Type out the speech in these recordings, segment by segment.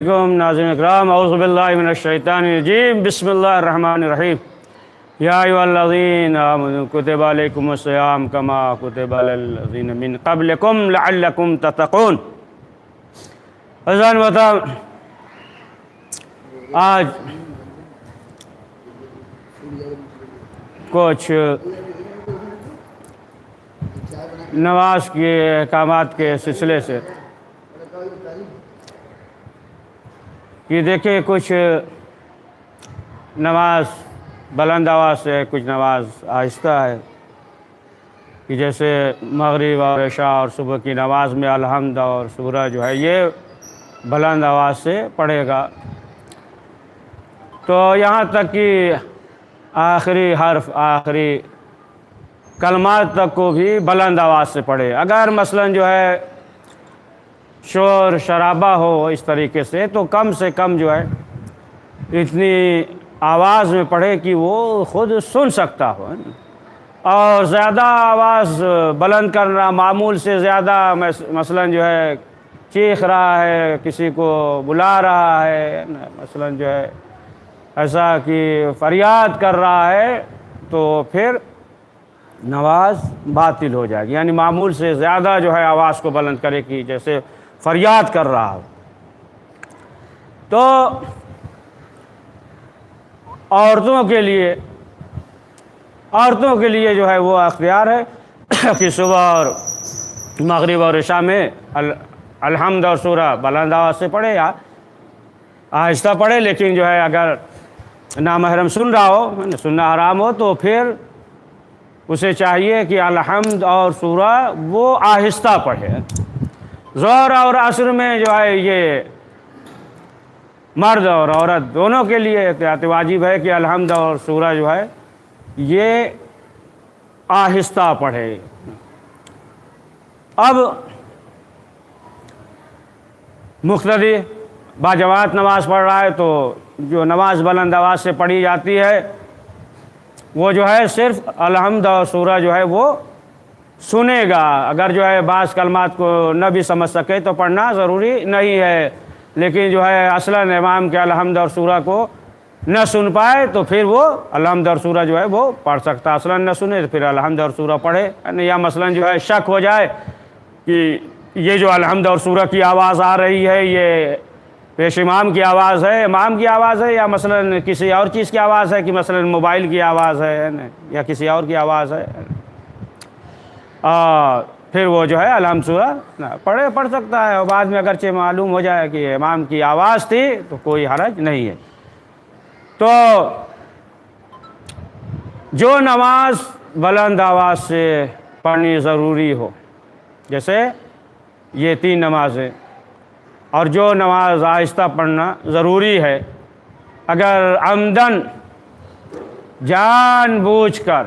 ناظرین اکرام، اعوذ باللہ من الشیطان الرجیم، بسم اللہ الرحمن الرحیم۔ یا ایھا الذین آمنوا کتب علیکم الصیام کما کتب علی الذین من قبلکم لعلکم تتقون۔ عزیزان بتا، آج کچھ نماز کے احکامات کے سلسلے سے کہ دیکھیں، کچھ نماز بلند آواز سے، کچھ نماز آہستہ ہے، کہ جیسے مغرب اور عشاء اور صبح کی نماز میں الحمد اور سورہ جو ہے یہ بلند آواز سے پڑھے گا، تو یہاں تک کہ آخری حرف، آخری کلمات تک کو بھی بلند آواز سے پڑھے۔ اگر مثلاً جو ہے شور شرابہ ہو اس طریقے سے، تو کم سے کم جو ہے اتنی آواز میں پڑھے کہ وہ خود سن سکتا ہو، اور زیادہ آواز بلند کرنا، معمول سے زیادہ مثلاً جو ہے چیخ رہا ہے، کسی کو بلا رہا ہے، مثلاً جو ہے ایسا کہ فریاد کر رہا ہے، تو پھر نماز باطل ہو جائے گی۔ یعنی معمول سے زیادہ جو ہے آواز کو بلند کرے، کہ جیسے فریاد کر رہا ہو۔ تو عورتوں کے لیے جو ہے وہ اختیار ہے کہ صبح اور مغرب اور عشاء میں الحمد اور سورہ بلند آواز سے پڑھے یا آہستہ پڑھے، لیکن جو ہے اگر نامحرم سن رہا ہو، سننا حرام ہو، تو پھر اسے چاہیے کہ الحمد اور سورہ وہ آہستہ پڑھے۔ ظہر اور عصر میں جو ہے یہ مرد اور عورت دونوں کے لیے احتیاط واجب ہے کہ الحمد اور سورہ جو ہے یہ آہستہ پڑھے۔ اب مقتدی باجماعت نماز پڑھ رہا ہے، تو جو نماز بلند آواز سے پڑھی جاتی ہے وہ جو ہے صرف الحمد اور سورہ جو ہے وہ سنے گا۔ اگر جو ہے بعض کلمات کو نہ بھی سمجھ سکے تو پڑھنا ضروری نہیں ہے، لیکن جو ہے اصلاً امام کے الحمد اور سورہ کو نہ سن پائے تو پھر وہ الحمد اور سورہ جو ہے وہ پڑھ سکتا، اصلاً نہ سنے تو پھر الحمد اور سورہ پڑھے۔ یا مثلاً جو ہے شک ہو جائے کہ یہ جو الحمد اور سورہ کی آواز آ رہی ہے یہ پیش امام کی آواز ہے، امام کی آواز ہے، یا مثلاً کسی اور چیز کی آواز ہے، کہ مثلاً موبائل کی آواز ہے یا کسی اور کی آواز ہے، پھر وہ جو ہے الحمد سورہ پڑھ سکتا ہے، اور بعد میں اگرچہ معلوم ہو جائے کہ امام کی آواز تھی تو کوئی حرج نہیں ہے۔ تو جو نماز بلند آواز سے پڑھنی ضروری ہو، جیسے یہ 3 نمازیں، اور جو نماز آہستہ پڑھنا ضروری ہے، اگر عمدن جان بوجھ کر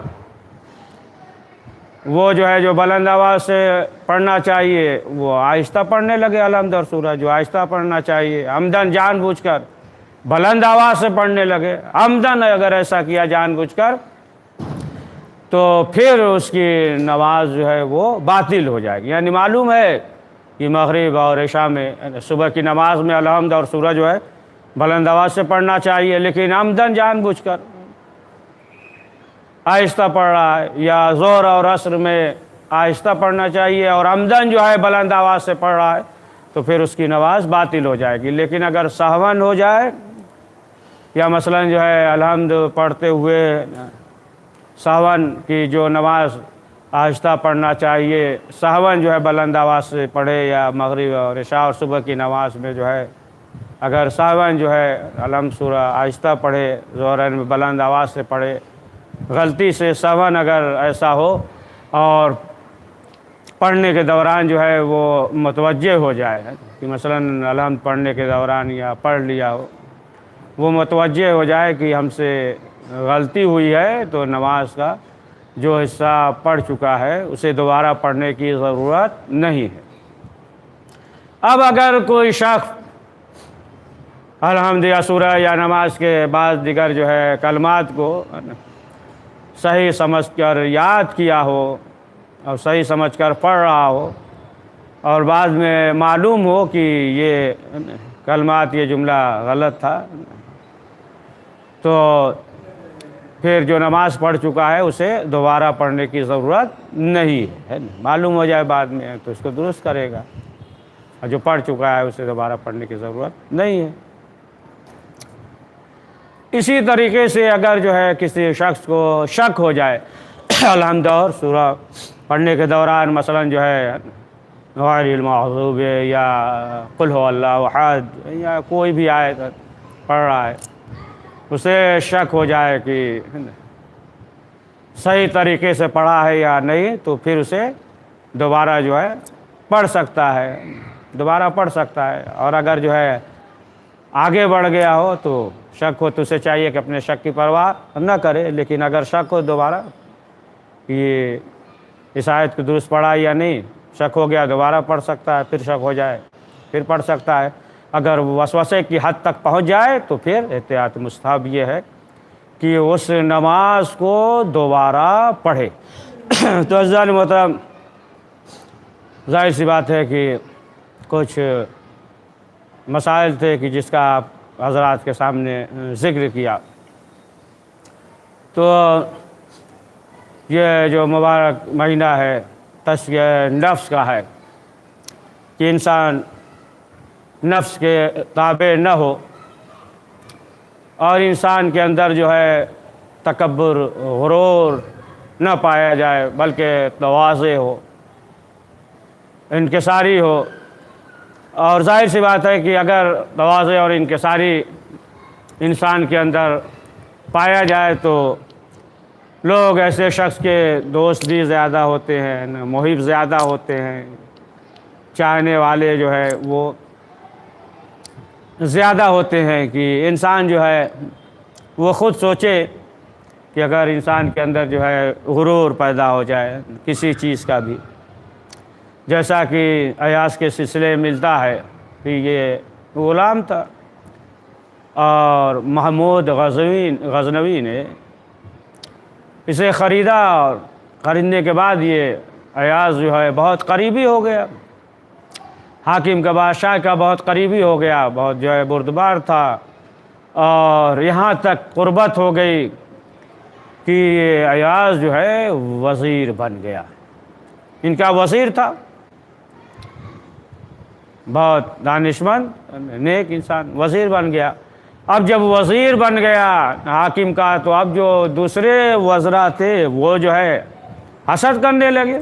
وہ جو ہے جو بلند آواز سے پڑھنا چاہیے وہ آہستہ پڑھنے لگے، الحمد اور سورہ جو آہستہ پڑھنا چاہیے عمدن جان بوجھ کر بلند آواز سے پڑھنے لگے، عمدن اگر ایسا کیا جان بوجھ کر، تو پھر اس کی نماز جو ہے وہ باطل ہو جائے گی۔ یعنی معلوم ہے کہ مغرب اور عشاء میں صبح کی نماز میں الحمد اور سورہ جو ہے بلند آواز سے پڑھنا چاہیے، لیکن عمدن جان بوجھ کر آہستہ پڑھ رہا ہے، یا ظہر اور عصر میں آہستہ پڑھنا چاہیے اور عمدن جو ہے بلند آواز سے پڑھ رہا ہے، تو پھر اس کی نماز باطل ہو جائے گی۔ لیکن اگر سہون ہو جائے، یا مثلاً جو ہے الحمد پڑھتے ہوئے سہون کی جو نماز آہستہ پڑھنا چاہیے، سہون جو ہے بلند آواز سے پڑھے، یا مغرب اور عشاء اور صبح کی نماز میں جو ہے اگر سہون جو ہے الحمد سورہ آہستہ پڑھے، ظہرین میں بلند آواز سے پڑھے، غلطی سے سہون اگر ایسا ہو اور پڑھنے کے دوران جو ہے وہ متوجہ ہو جائے کہ مثلاً الحمد پڑھنے کے دوران یا پڑھ لیا ہو، وہ متوجہ ہو جائے کہ ہم سے غلطی ہوئی ہے، تو نماز کا جو حصہ پڑھ چکا ہے اسے دوبارہ پڑھنے کی ضرورت نہیں ہے۔ اب اگر کوئی شخص الحمد یا سورہ یا نماز کے بعد دیگر جو ہے کلمات کو صحیح سمجھ کر یاد کیا ہو اور صحیح سمجھ کر پڑھ رہا ہو، اور بعد میں معلوم ہو کہ یہ کلمات یہ جملہ غلط تھا، تو پھر جو نماز پڑھ چکا ہے اسے دوبارہ پڑھنے کی ضرورت نہیں ہے، معلوم ہو جائے بعد میں تو اس کو درست کرے گا، اور جو پڑھ چکا ہے اسے دوبارہ پڑھنے کی ضرورت نہیں ہے۔ اسی طریقے سے اگر جو ہے کسی شخص کو شک ہو جائے الحمد اور سورہ پڑھنے کے دوران، مثلا جو ہے غیر المغضوب یا قل هو اللہ احد یا کوئی بھی آیت پڑھ رہا ہے، اسے شک ہو جائے کہ صحیح طریقے سے پڑھا ہے یا نہیں، تو پھر اسے دوبارہ جو ہے پڑھ سکتا ہے، دوبارہ پڑھ سکتا ہے۔ اور اگر جو ہے آگے بڑھ گیا ہو تو شک ہو تو اسے چاہیے کہ اپنے شک کی پرواہ نہ کرے، لیکن اگر شک ہو دوبارہ کہ یہ اس آیت کو درست پڑھا یا نہیں، شک ہو گیا دوبارہ پڑھ سکتا ہے، پھر شک ہو جائے پھر پڑھ سکتا ہے۔ اگر وسوسے کی حد تک پہنچ جائے تو پھر احتیاط مستحب یہ ہے کہ اس نماز کو دوبارہ پڑھے۔ تو عزیزان محترم، ظاہر سی بات ہے کہ کچھ مسائل تھے کہ جس کا آپ حضرات کے سامنے ذکر کیا، تو یہ جو مبارک مہینہ ہے تزکیہ نفس کا ہے کہ انسان نفس کے تابع نہ ہو اور انسان کے اندر جو ہے تکبر غرور نہ پایا جائے، بلکہ تواضع ہو، انکساری ہو۔ اور ظاہر سی بات ہے کہ اگر تواضع اور انکساری انسان کے اندر پایا جائے تو لوگ ایسے شخص کے دوست بھی زیادہ ہوتے ہیں، محب زیادہ ہوتے ہیں، چاہنے والے جو ہے وہ زیادہ ہوتے ہیں کہ انسان جو ہے وہ خود سوچے کہ اگر انسان کے اندر جو ہے غرور پیدا ہو جائے کسی چیز کا بھی، جیسا کہ ایاز کے سلسلے ملتا ہے کہ یہ غلام تھا اور محمود غزنوی نے اسے خریدا، اور خریدنے کے بعد یہ ایاز جو ہے بہت قریبی ہو گیا، حاکم کا بادشاہ کا بہت قریبی ہو گیا، بہت جو ہے بردبار تھا، اور یہاں تک قربت ہو گئی کہ یہ ایاز جو ہے وزیر بن گیا، ان کا وزیر تھا، بہت دانشمند نیک انسان، وزیر بن گیا۔ اب جب وزیر بن گیا حاکم کا، تو اب جو دوسرے وزراء تھے وہ جو ہے حسد کرنے لگے،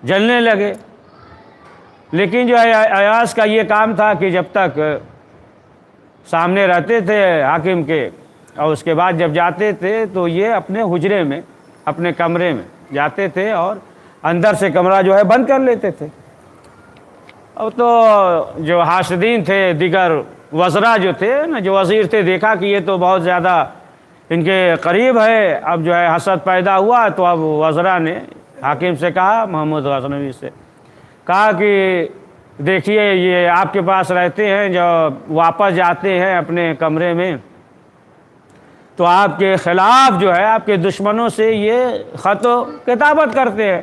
جلنے لگے۔ لیکن جو ہے ایاز کا یہ کام تھا کہ جب تک سامنے رہتے تھے حاکم کے، اور اس کے بعد جب جاتے تھے تو یہ اپنے حجرے میں، اپنے کمرے میں جاتے تھے اور اندر سے کمرہ جو ہے بند کر لیتے تھے۔ اب تو جو حاسدین تھے، دیگر وزراء جو تھے نا، جو وزیر تھے، دیکھا کہ یہ تو بہت زیادہ ان کے قریب ہے، اب جو ہے حسد پیدا ہوا، تو اب وزراء نے حاکم سے کہا، محمود غزنوی سے کہا کہ دیکھیے یہ آپ کے پاس رہتے ہیں، جب واپس جاتے ہیں اپنے کمرے میں تو آپ کے خلاف جو ہے آپ کے دشمنوں سے یہ خط و کتابت کرتے ہیں۔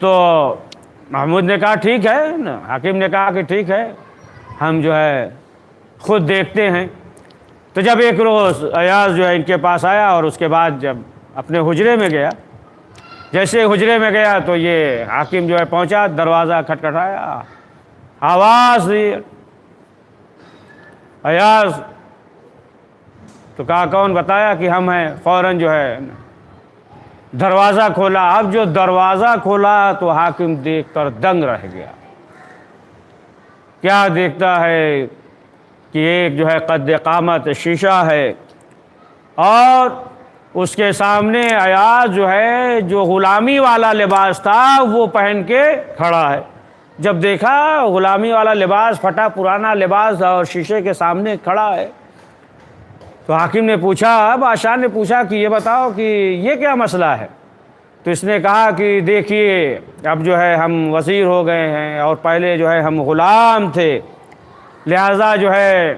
تو محمود نے کہا ٹھیک ہے، حاکم نے کہا کہ ٹھیک ہے، ہم جو ہے خود دیکھتے ہیں۔ تو جب ایک روز ایاز جو ہے ان کے پاس آیا، اور اس کے بعد جب اپنے حجرے میں گیا، جیسے حجرے میں گیا تو یہ حاکم جو ہے پہنچا، دروازہ کھٹکھٹایا، آواز دی ایاز، تو کہا کون؟ بتایا کہ ہم ہیں۔ فوراً جو ہے دروازہ کھولا۔ اب جو دروازہ کھولا تو حاکم دیکھ کر دنگ رہ گیا۔ کیا دیکھتا ہے کہ ایک جو ہے قد قامت شیشہ ہے، اور اس کے سامنے ایاز جو ہے جو غلامی والا لباس تھا وہ پہن کے کھڑا ہے۔ جب دیکھا غلامی والا لباس، پھٹا پرانا لباس، اور شیشے کے سامنے کھڑا ہے، تو حاکم نے پوچھا، بادشاہ نے پوچھا کہ یہ بتاؤ کہ یہ کیا مسئلہ ہے؟ تو اس نے کہا کہ دیکھیے اب جو ہے ہم وزیر ہو گئے ہیں، اور پہلے جو ہے ہم غلام تھے، لہذا جو ہے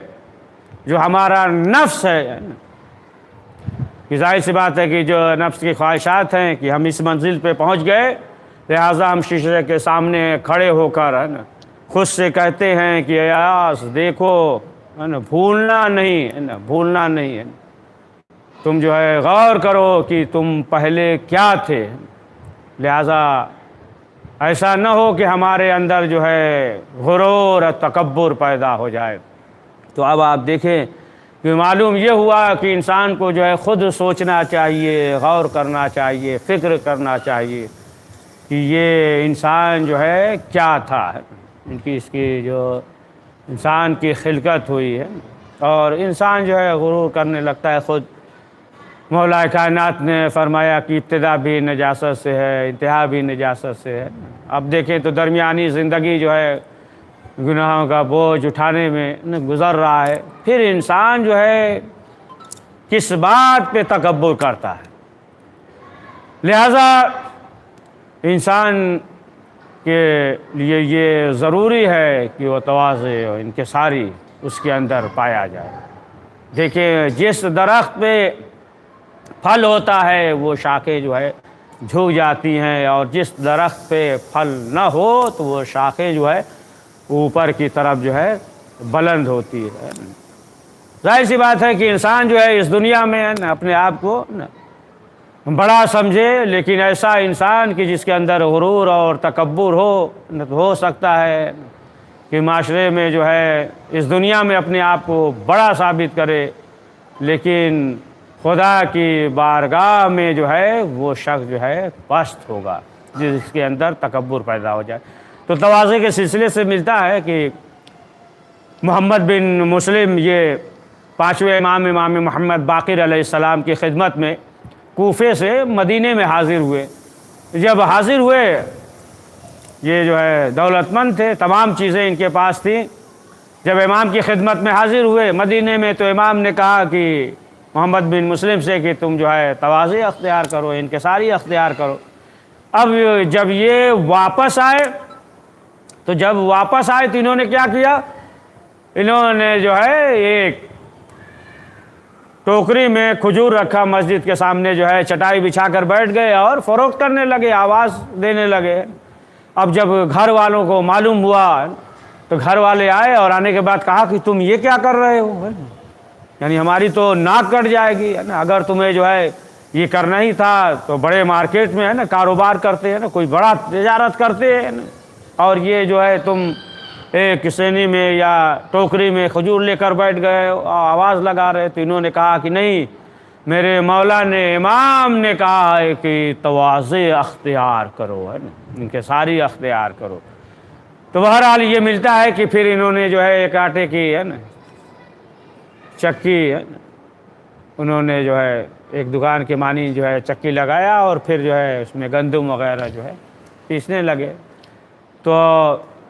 جو ہمارا نفس ہے، کہ ظاہر سی بات ہے کہ جو نفس کی خواہشات ہیں کہ ہم اس منزل پہ پہنچ گئے، لہذا ہم شیشے کے سامنے کھڑے ہو کر خود سے کہتے ہیں کہ ایاس دیکھو ہے نا، بھولنا نہیں ہے نا، بھولنا نہیں ہے، تم جو ہے غور کرو کہ تم پہلے کیا تھے، لہذا ایسا نہ ہو کہ ہمارے اندر جو ہے غرور اور تکبر پیدا ہو جائے۔ تو اب آپ دیکھیں کہ معلوم یہ ہوا کہ انسان کو جو ہے خود سوچنا چاہیے، غور کرنا چاہیے، فکر کرنا چاہیے کہ یہ انسان جو ہے کیا تھا، اس کی جو انسان کی خلقت ہوئی ہے، اور انسان جو ہے غرور کرنے لگتا ہے خود۔ مولا کائنات نے فرمایا کہ ابتدا بھی نجاست سے ہے، انتہا بھی نجاست سے ہے۔ اب دیکھیں تو درمیانی زندگی جو ہے گناہوں کا بوجھ اٹھانے میں گزر رہا ہے، پھر انسان جو ہے کس بات پہ تکبر کرتا ہے۔ لہذا انسان کے لیے یہ ضروری ہے کہ وہ تواضع اور انکساری اس کے اندر پایا جائے۔ دیکھیں جس درخت پہ پھل ہوتا ہے وہ شاخیں جو ہے جھک جاتی ہیں، اور جس درخت پہ پھل نہ ہو تو وہ شاخیں جو ہے اوپر کی طرف جو ہے بلند ہوتی ہے۔ ظاہر سی بات ہے کہ انسان جو ہے اس دنیا میں اپنے آپ کو بڑا سمجھے، لیکن ایسا انسان کہ جس کے اندر غرور اور تکبر ہو سکتا ہے کہ معاشرے میں جو ہے اس دنیا میں اپنے آپ کو بڑا ثابت کرے، لیکن خدا کی بارگاہ میں جو ہے وہ شخص جو ہے پست ہوگا، جس کے اندر تکبر پیدا ہو جائے۔ تو تواضع کے سلسلے سے ملتا ہے کہ محمد بن مسلم یہ پانچویں امام محمد باقر علیہ السلام کی خدمت میں کوفے سے مدینے میں حاضر ہوئے۔ جب حاضر ہوئے، یہ جو ہے دولت مند تھے، تمام چیزیں ان کے پاس تھیں۔ جب امام کی خدمت میں حاضر ہوئے مدینے میں، تو امام نے کہا کہ محمد بن مسلم سے کہ تم جو ہے تواضع اختیار کرو، انکساری اختیار کرو۔ اب جب یہ واپس آئے تو انہوں نے کیا کیا؟ انہوں نے جو ہے ایک ٹوکری میں کھجور رکھا، مسجد کے سامنے جو ہے چٹائی بچھا کر بیٹھ گئے اور فروخت کرنے لگے، آواز دینے لگے۔ اب جب گھر والوں کو معلوم ہوا تو گھر والے آئے، اور آنے کے بعد کہا کہ تم یہ کیا کر رہے ہو، یعنی ہماری تو ناک کٹ جائے گی، ہے نا، اگر تمہیں جو ہے یہ کرنا ہی تھا تو بڑے مارکیٹ میں ہے نا کاروبار کرتے ہیں نا، کوئی بڑا تجارت کرتے ہیں نا، اور یہ جو ہے تم ایک سینی میں یا ٹوکری میں کھجور لے کر بیٹھ گئے، آواز لگا رہے۔ تو انہوں نے کہا کہ نہیں، میرے مولا نے، امام نے کہا ہے کہ تواضع اختیار کرو، ہے نا، انکساری اختیار کرو۔ تو بہرحال یہ ملتا ہے کہ پھر انہوں نے جو ہے ایک آٹے کی ہے نا چکی ہے نا، انہوں نے جو ہے ایک دکان کے مانی جو ہے چکی لگایا، اور پھر جو ہے اس میں گندم وغیرہ جو ہے پیسنے لگے۔ تو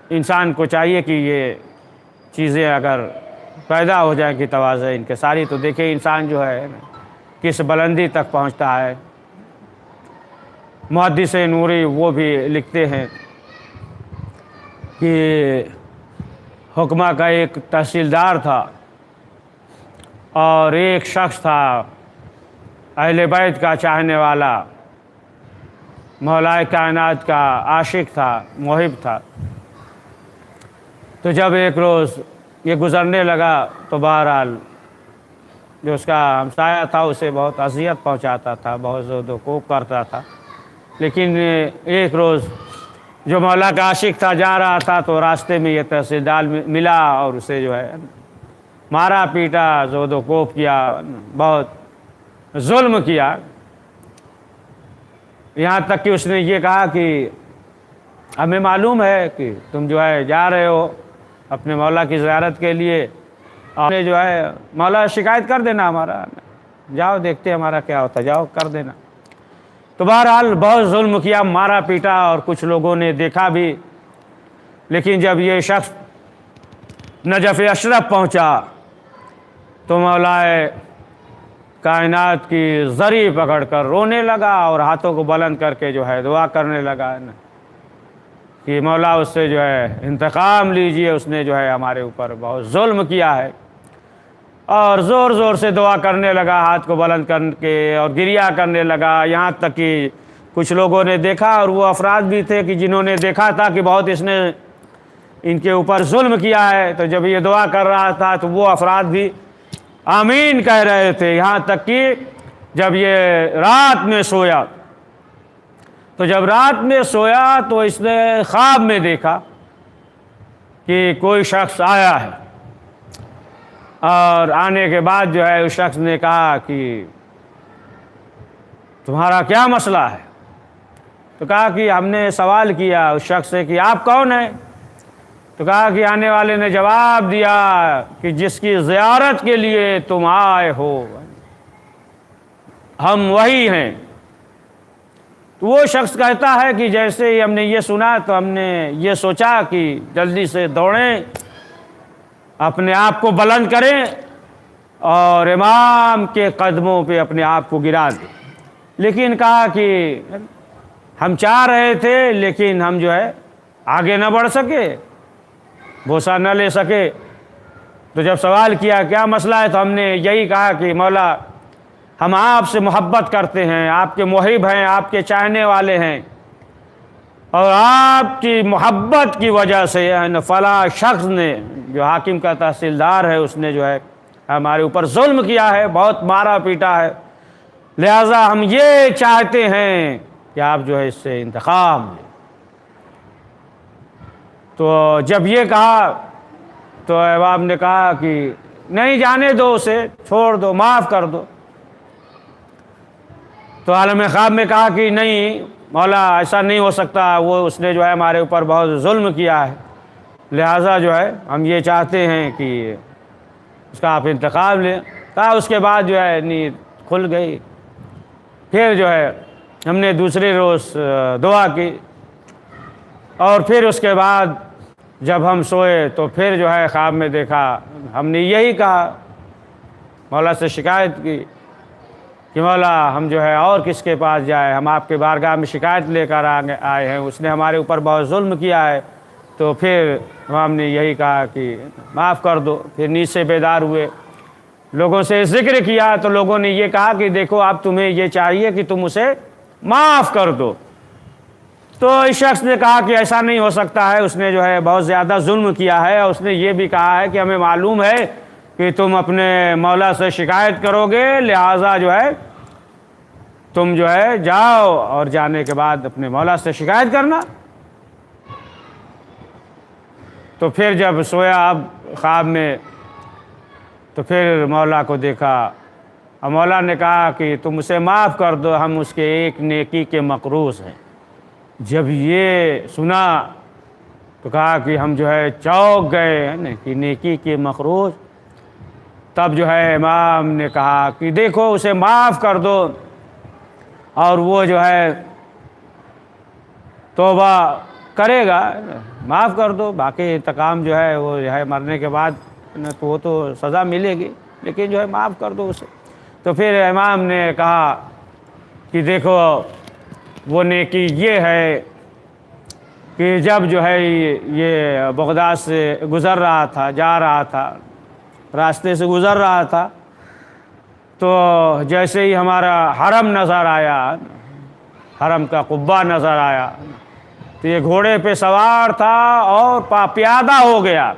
انسان کو چاہیے کہ یہ چیزیں اگر پیدا ہو جائیں کہ تواضع انکساری، تو دیکھیں انسان جو ہے کس بلندی تک پہنچتا ہے۔ محدث نوری وہ بھی لکھتے ہیں کہ حکمہ کا ایک تحصیلدار تھا، اور ایک شخص تھا اہل بیت کا چاہنے والا، مولا کائنات کا عاشق تھا، محب تھا۔ تو جب ایک روز یہ گزرنے لگا تو بہرحال جو اس کا ہمسایہ تھا اسے بہت اذیت پہنچاتا تھا، بہت زود و کوب کرتا تھا۔ لیکن ایک روز جو مولا کا عاشق تھا جا رہا تھا تو راستے میں یہ تحصیلدار ملا، اور اسے جو ہے مارا پیٹا، زود و کوب کیا، بہت ظلم کیا، یہاں تک کہ اس نے یہ کہا کہ ہمیں معلوم ہے کہ تم جو ہے جا رہے ہو اپنے مولا کی زیارت کے لیے، آپ نے جو ہے مولا شکایت کر دینا ہمارا، جاؤ دیکھتے ہمارا کیا ہوتا، جاؤ کر دینا۔ تو بہرحال بہت ظلم کیا، مارا پیٹا، اور کچھ لوگوں نے دیکھا بھی۔ لیکن جب یہ شخص نجف اشرف پہنچا تو مولا کائنات کی زری پکڑ کر رونے لگا، اور ہاتھوں کو بلند کر کے جو ہے دعا کرنے لگا کہ مولا اس سے جو ہے انتقام لیجئے، اس نے جو ہے ہمارے اوپر بہت ظلم کیا ہے، اور زور زور سے دعا کرنے لگا، ہاتھ کو بلند کر کے، اور گریہ کرنے لگا، یہاں تک کہ کچھ لوگوں نے دیکھا، اور وہ افراد بھی تھے کہ جنہوں نے دیکھا تھا کہ بہت اس نے ان کے اوپر ظلم کیا ہے۔ تو جب یہ دعا کر رہا تھا تو وہ افراد بھی آمین کہہ رہے تھے، یہاں تک کہ جب یہ رات میں سویا، تو جب رات میں سویا تو اس نے خواب میں دیکھا کہ کوئی شخص آیا ہے، اور آنے کے بعد جو ہے اس شخص نے کہا کہ تمہارا کیا مسئلہ ہے؟ تو کہا کہ ہم نے سوال کیا اس شخص سے کہ آپ کون ہیں؟ تو کہا کہ آنے والے نے جواب دیا کہ جس کی زیارت کے لیے تم آئے ہو ہم وہی ہیں۔ تو وہ شخص کہتا ہے کہ جیسے ہی ہم نے یہ سنا تو ہم نے یہ سوچا کہ جلدی سے دوڑیں، اپنے آپ کو بلند کریں اور امام کے قدموں پہ اپنے آپ کو گرا دیں، لیکن کہا کہ ہم چاہ رہے تھے لیکن ہم جو ہے آگے نہ بڑھ سکے، بوسہ نہ لے سکے۔ تو جب سوال کیا کیا مسئلہ ہے تو ہم نے یہی کہا کہ مولا ہم آپ سے محبت کرتے ہیں، آپ کے محب ہیں، آپ کے چاہنے والے ہیں، اور آپ کی محبت کی وجہ سے فلاں شخص نے جو حاکم کا تحصیلدار ہے اس نے جو ہے ہمارے اوپر ظلم کیا ہے، بہت مارا پیٹا ہے، لہذا ہم یہ چاہتے ہیں کہ آپ جو ہے اس سے انتقام لیں۔ تو جب یہ کہا تو امام نے کہا کہ نہیں، جانے دو اسے، چھوڑ دو، معاف کر دو۔ تو عالم خواب میں کہا کہ نہیں مولا ایسا نہیں ہو سکتا، وہ اس نے جو ہے ہمارے اوپر بہت ظلم کیا ہے، لہٰذا جو ہے ہم یہ چاہتے ہیں کہ اس کا آپ انتقام لیں۔ کہا اس کے بعد جو ہے نیند کھل گئی۔ پھر جو ہے ہم نے دوسرے روز دعا کی، اور پھر اس کے بعد جب ہم سوئے تو پھر جو ہے خواب میں دیکھا، ہم نے یہی کہا، مولا سے شکایت کی کہ مولا ہم جو ہے اور کس کے پاس جائے، ہم آپ کے بارگاہ میں شکایت لے کر آئے ہیں، اس نے ہمارے اوپر بہت ظلم کیا ہے۔ تو پھر ہم نے یہی کہا کہ معاف کر دو۔ پھر نیند سے بیدار ہوئے، لوگوں سے ذکر کیا تو لوگوں نے یہ کہا کہ دیکھو اب تمہیں یہ چاہیے کہ تم اسے معاف کر دو۔ تو اس شخص نے کہا کہ ایسا نہیں ہو سکتا ہے، اس نے جو ہے بہت زیادہ ظلم کیا ہے، اور اس نے یہ بھی کہا ہے کہ ہمیں معلوم ہے کہ تم اپنے مولا سے شکایت کرو گے، لہٰذا جو ہے تم جو ہے جاؤ اور جانے کے بعد اپنے مولا سے شکایت کرنا۔ تو پھر جب سویا اب خواب میں تو پھر مولا کو دیکھا، اور مولا نے کہا کہ تم اسے معاف کر دو، ہم اس کے ایک نیکی کے مقروض ہیں۔ جب یہ سنا تو کہا کہ ہم جو ہے چونک گئے کہ نیکی کے مقروض۔ تب جو ہے امام نے کہا کہ دیکھو اسے معاف کر دو، اور وہ جو ہے توبہ کرے گا، معاف کر دو، باقی انتقام جو ہے وہ جو ہے مرنے کے بعد تو وہ تو سزا ملے گی، لیکن جو ہے معاف کر دو اسے۔ تو پھر امام نے کہا کہ دیکھو وہ نیکی یہ ہے کہ جب جو ہے یہ بغداد سے گزر رہا تھا، جا رہا تھا، راستے سے گزر رہا تھا، تو جیسے ہی ہمارا حرم نظر آیا، حرم کا قبہ نظر آیا، تو یہ گھوڑے پہ سوار تھا اور پیادہ ہو گیا،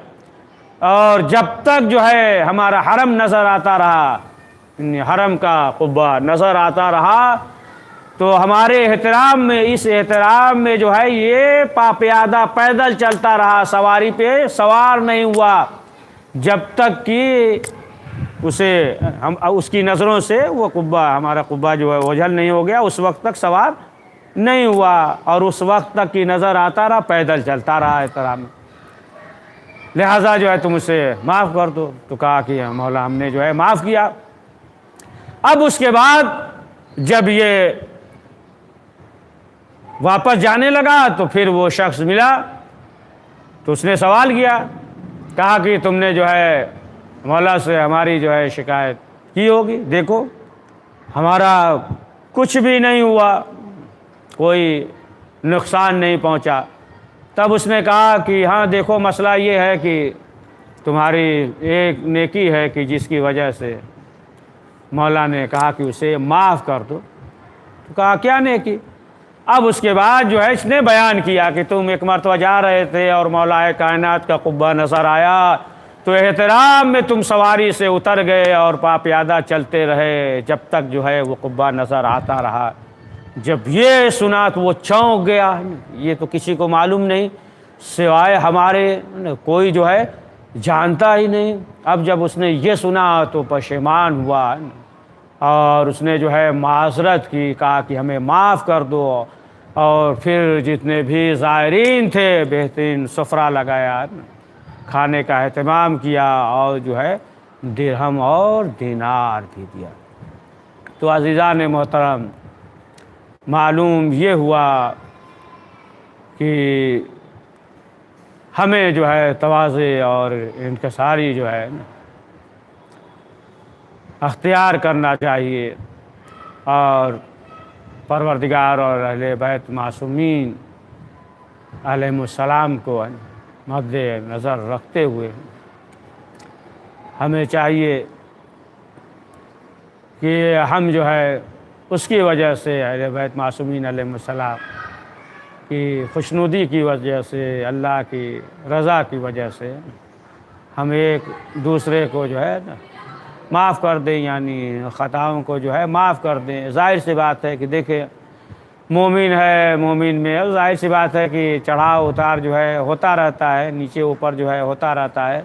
اور جب تک جو ہے ہمارا حرم نظر آتا رہا، حرم کا قبہ نظر آتا رہا، تو ہمارے احترام میں، اس احترام میں جو ہے یہ پیادہ پیدل چلتا رہا، سواری پہ سوار نہیں ہوا، جب تک کہ اسے ہم اس کی نظروں سے وہ قبہ، ہمارا قبہ جو ہے اوجھل نہیں ہو گیا، اس وقت تک سوار نہیں ہوا، اور اس وقت تک کی نظر آتا رہا، پیدل چلتا رہا احترام میں، لہٰذا جو ہے تم اسے معاف کر دو۔ تو کہا کہ مولا ہم نے جو ہے معاف کیا۔ اب اس کے بعد جب یہ واپس جانے لگا تو پھر وہ شخص ملا، تو اس نے سوال کیا، کہا کہ تم نے جو ہے مولا سے ہماری جو ہے شکایت کی ہوگی، دیکھو ہمارا کچھ بھی نہیں ہوا، کوئی نقصان نہیں پہنچا۔ تب اس نے کہا کہ ہاں دیکھو مسئلہ یہ ہے کہ تمہاری ایک نیکی ہے کہ جس کی وجہ سے مولا نے کہا کہ اسے معاف کر دو۔ تو کہا کیا نیکی؟ اب اس کے بعد جو ہے اس نے بیان کیا کہ تم ایک مرتبہ جا رہے تھے اور مولا کائنات کا قبہ نظر آیا تو احترام میں تم سواری سے اتر گئے اور پیادہ چلتے رہے جب تک جو ہے وہ قبہ نظر آتا رہا۔ جب یہ سنا تو وہ چونک گیا، یہ تو کسی کو معلوم نہیں سوائے ہمارے، کوئی جو ہے جانتا ہی نہیں۔ اب جب اس نے یہ سنا تو پشیمان ہوا اور اس نے جو ہے معذرت کی، کہا کہ ہمیں معاف کر دو، اور پھر جتنے بھی زائرین تھے بہترین سفرہ لگایا، کھانے کا اہتمام کیا اور جو ہے درہم اور دینار بھی دیا۔ تو عزیزان محترم، معلوم یہ ہوا کہ ہمیں جو ہے تواضع اور انکساری جو ہے اختیار کرنا چاہیے، اور پروردگار اور اہل بیت معصومین علیہم السلام کو مد نظر رکھتے ہوئے ہمیں چاہیے کہ ہم جو ہے اس کی وجہ سے اہل بیت معصومین علیہم السلام کی خوشنودی کی وجہ سے، اللہ کی رضا کی وجہ سے ہم ایک دوسرے کو جو ہے معاف کر دیں، یعنی خطاؤں کو جو ہے معاف کر دیں۔ ظاہر سی بات ہے کہ دیکھیں مومن ہے، مومن میں ظاہر سی بات ہے کہ چڑھاؤ اتار جو ہے ہوتا رہتا ہے، نیچے اوپر جو ہے ہوتا رہتا ہے،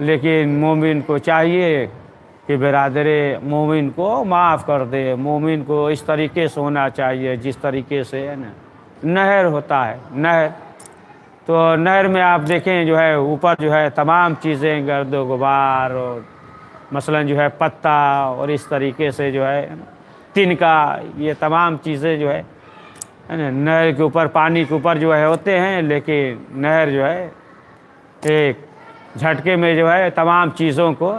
لیکن مومن کو چاہیے کہ برادر مومن کو معاف کر دے۔ مومن کو اس طریقے سے ہونا چاہیے جس طریقے سے نہر ہوتا ہے۔ نہر تو نہر میں آپ دیکھیں جو ہے اوپر جو ہے تمام چیزیں گرد و غبار اور مثلا جو ہے پتا اور اس طریقے سے جو ہے تنکا، یہ تمام چیزیں جو ہے نہر کے اوپر، پانی کے اوپر جو ہے ہوتے ہیں، لیکن نہر جو ہے ایک جھٹکے میں جو ہے تمام چیزوں کو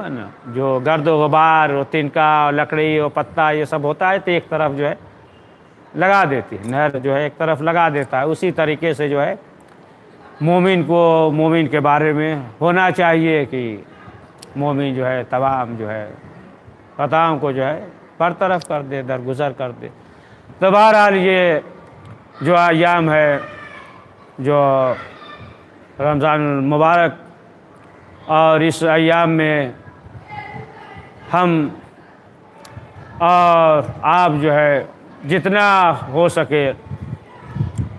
جو گرد و غبار اور تنکا اور لکڑی اور پتا یہ سب ہوتا ہے تو ایک طرف جو ہے لگا دیتی ہے، نہر جو ہے ایک طرف لگا دیتا ہے۔ اسی طریقے سے جو ہے مومن کو مومن کے بارے میں ہونا چاہیے کہ مومن جو ہے تمام جو ہے خطاؤں کو جو ہے برطرف کر دے، درگزر کر دے۔ تو بہرحال یہ جو ایام ہے، جو رمضان المبارک، اور اس ایام میں ہم اور آپ جو ہے جتنا ہو سکے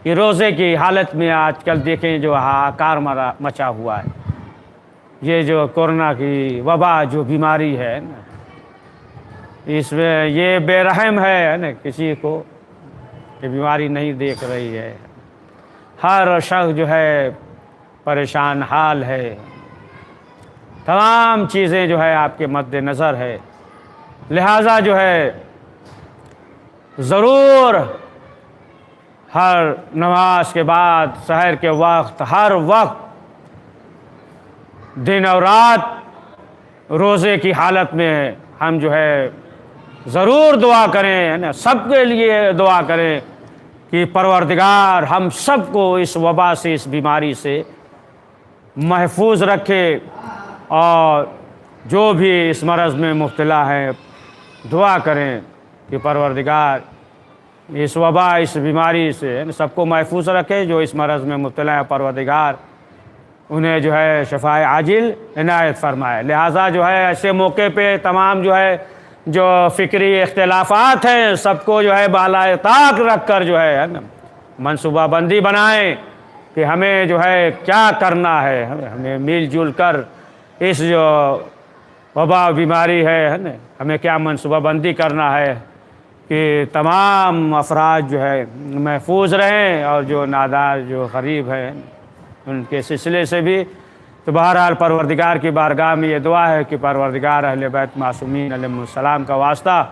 کہ روزے کی حالت میں آج کل دیکھیں جو ہاکار مچا ہوا ہے، یہ جو کورونا کی وبا جو بیماری ہے نا، اس میں یہ بے رحم ہے نا، کسی کو یہ بیماری نہیں دیکھ رہی ہے، ہر شخص جو ہے پریشان حال ہے، تمام چیزیں جو ہے آپ کے مد نظر ہے، لہٰذا جو ہے ضرور ہر نماز کے بعد سحر کے وقت، ہر وقت دن اور رات روزے کی حالت میں ہم جو ہے ضرور دعا کریں، ہے نا، سب کے لیے دعا کریں کہ پروردگار ہم سب کو اس وبا سے، اس بیماری سے محفوظ رکھے، اور جو بھی اس مرض میں مبتلا ہیں دعا کریں کہ پروردگار اس وبا، اس بیماری سے سب کو محفوظ رکھے۔ جو اس مرض میں مبتلا ہے پروردگار انہیں جو ہے شفائے عاجل عنایت فرمائے۔ لہٰذا جو ہے ایسے موقع پہ تمام جو ہے جو فکری اختلافات ہیں سب کو جو ہے بالائے طاق رکھ کر جو ہے منصوبہ بندی بنائیں کہ ہمیں جو ہے کیا کرنا ہے، ہمیں مل جل کر اس جو وبا بیماری ہے نا، ہمیں کیا منصوبہ بندی کرنا ہے کہ تمام افراد جو ہے محفوظ رہیں، اور جو نادار جو غریب ہیں ان کے سلسلے سے بھی۔ تو بہرحال پروردگار کی بارگاہ میں یہ دعا ہے کہ پروردگار اہل بیت معصومین علیہم السلام کا واسطہ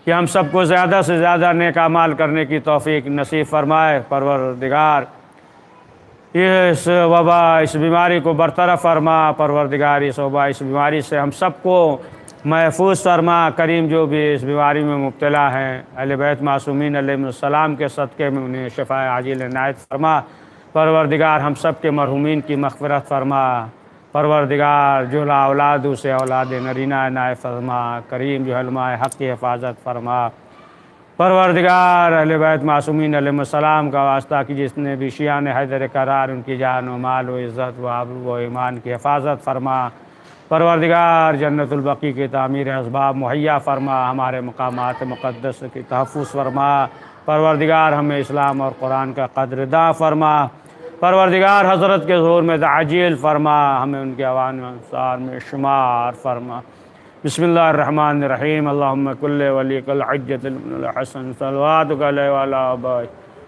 کہ ہم سب کو زیادہ سے زیادہ نیک اعمال کرنے کی توفیق نصیب فرمائے۔ پروردگار اس وبا، اس بیماری کو برطرف فرما، پروردگار اس وبا، اس بیماری سے ہم سب کو محفوظ فرما۔ کریم جو بھی اس بیماری میں مبتلا ہیں اہل بیت معصومین علیہم السلام کے صدقے میں انہیں شفائے عاجل عنایت فرما۔ پروردگار ہم سب کے مرحومین کی مغفرت فرما۔ پروردگار جو لا اولاد سے اولاد نرینہ عنایت فرما۔ کریم جو علماء حق کی حفاظت فرما۔ پروردگار اہل بیت معصومین علیہ السلام کا واسطہ کہ جس نے بھی شیعان حیدر کرار ان کی جان و مال و عزت و آبرو و ایمان کی حفاظت فرما۔ پروردگار جنت البقیع کی تعمیر اسباب مہیا فرما، ہمارے مقامات مقدس کی تحفظ فرما۔ پروردگار ہمیں اسلام اور قرآن کا قدر داں فرما۔ پروردگار حضرت کے ظہور میں تعجیل فرما، ہمیں ان کے عوان و انصار میں شمار فرما۔ بسم اللہ الرحمن الرحیم۔ اللہم کل ولیک الحجۃ ابن الحسن صلواتک علیہ وعلی آبائہ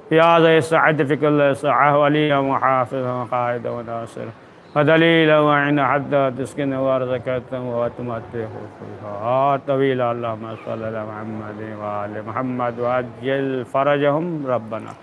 فیاض سعد فکل سعہ ولی محافظ وقائد و ناصر ودلیل وعین حد تسکن ورزکت واتمتح فیہا طویل۔ اللہم صلی علی محمد وآل محمد وعجل فرجہم ربنا۔